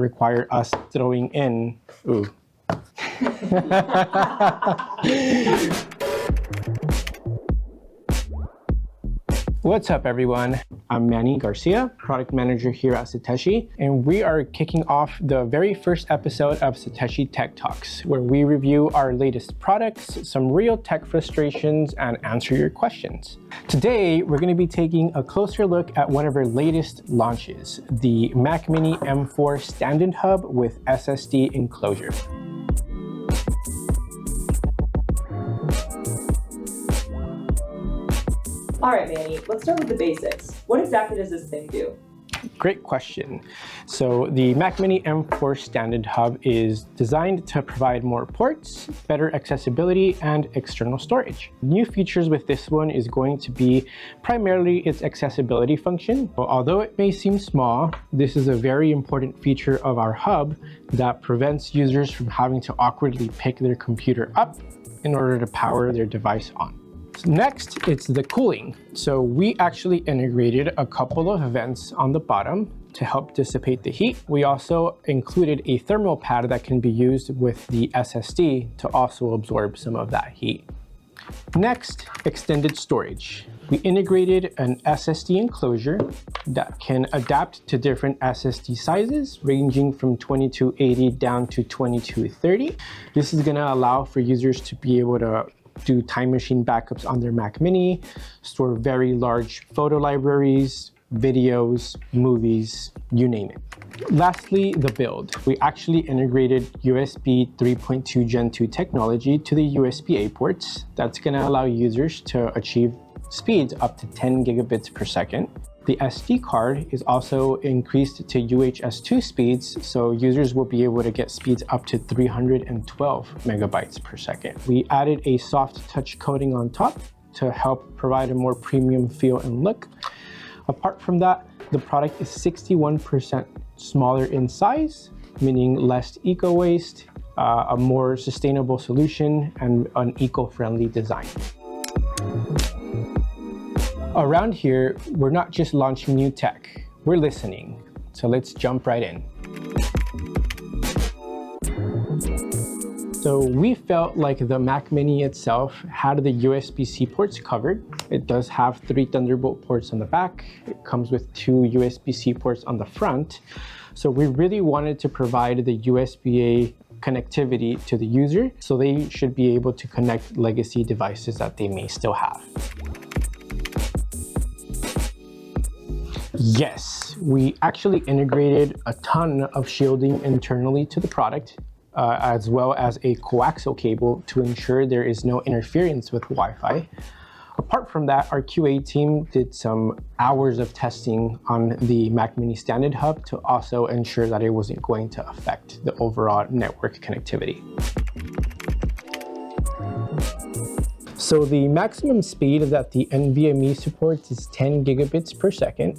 require us throwing in, ooh. What's up, everyone? I'm Manny Garcia, product manager here at Satechi, and we are kicking off the very first episode of Satechi Tech Talks, where we review our latest products, some real tech frustrations, and answer your questions. Today, we're going to be taking a closer look at one of our latest launches, the Mac Mini M4 stand-in hub with SSD enclosure. All right, Manny, let's start with the basics. What exactly does this thing do? Great question. So the Mac Mini M4 stand-in hub is designed to provide more ports, better accessibility, and external storage. New features with this one is going to be primarily its accessibility function. Although it may seem small, this is a very important feature of our hub that prevents users from having to awkwardly pick their computer up in order to power their device on. Next, it's the cooling. So we actually integrated a couple of vents on the bottom to help dissipate the heat. We also included a thermal pad that can be used with the SSD to also absorb some of that heat. Next, extended storage. We integrated an SSD enclosure that can adapt to different SSD sizes, ranging from 2280 down to 2230. This is going to allow for users to be able to do time machine backups on their Mac Mini, store very large photo libraries, videos, movies, you name it. Lastly, the build. We actually integrated USB 3.2 Gen 2 technology to the USB-A ports. That's going to allow users to achieve speeds up to 10 gigabits per second. The SD card is also increased to UHS-2 speeds, so users will be able to get speeds up to 312 megabytes per second. We added a soft touch coating on top to help provide a more premium feel and look. Apart from that, the product is 61% smaller in size, meaning less eco-waste, a more sustainable solution, and an eco-friendly design. Around here, we're not just launching new tech, we're listening. So let's jump right in. So we felt like the Mac Mini itself had the USB-C ports covered. It does have 3 Thunderbolt ports on the back. It comes with 2 USB-C ports on the front. So we really wanted to provide the USB-A connectivity to the user, so they should be able to connect legacy devices that they may still have. Yes, we actually integrated a ton of shielding internally to the product, as well as a coaxial cable to ensure there is no interference with Wi-Fi. Apart from that, our QA team did some hours of testing on the Mac Mini stand-in hub to also ensure that it wasn't going to affect the overall network connectivity. So the maximum speed that the NVMe supports is 10 gigabits per second.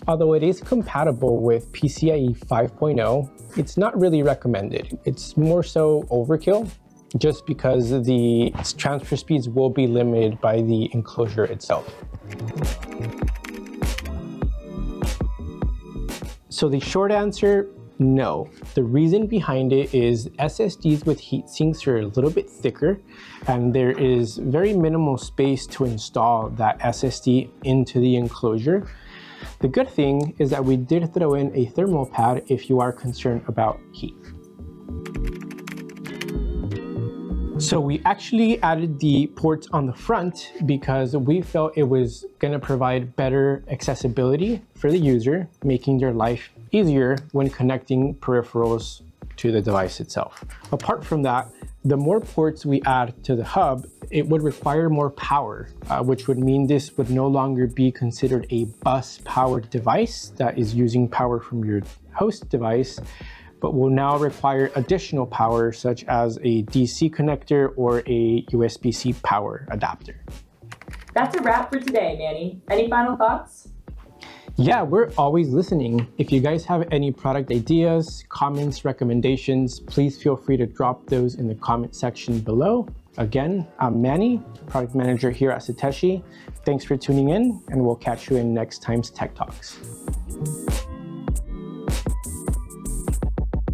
Although it is compatible with PCIe 5.0, it's not really recommended. It's more so overkill, just because the transfer speeds will be limited by the enclosure itself. So the short answer, no. The reason behind it is SSDs with heat sinks are a little bit thicker, and there is very minimal space to install that SSD into the enclosure. The good thing is that we did throw in a thermal pad if you are concerned about heat. So we actually added the ports on the front because we felt it was going to provide better accessibility for the user, making their life easier when connecting peripherals to the device itself. Apart from that, the more ports we add to the hub, it would require more power, which would mean this would no longer be considered a bus-powered device that is using power from your host device, but will now require additional power such as a DC connector or a USB-C power adapter. That's a wrap for today, Manny. Any final thoughts? Yeah, we're always listening. If you guys have any product ideas, comments, recommendations, please feel free to drop those in the comment section below. Again, I'm Manny, product manager here at Satechi. Thanks for tuning in, and we'll catch you in next time's Tech Talks.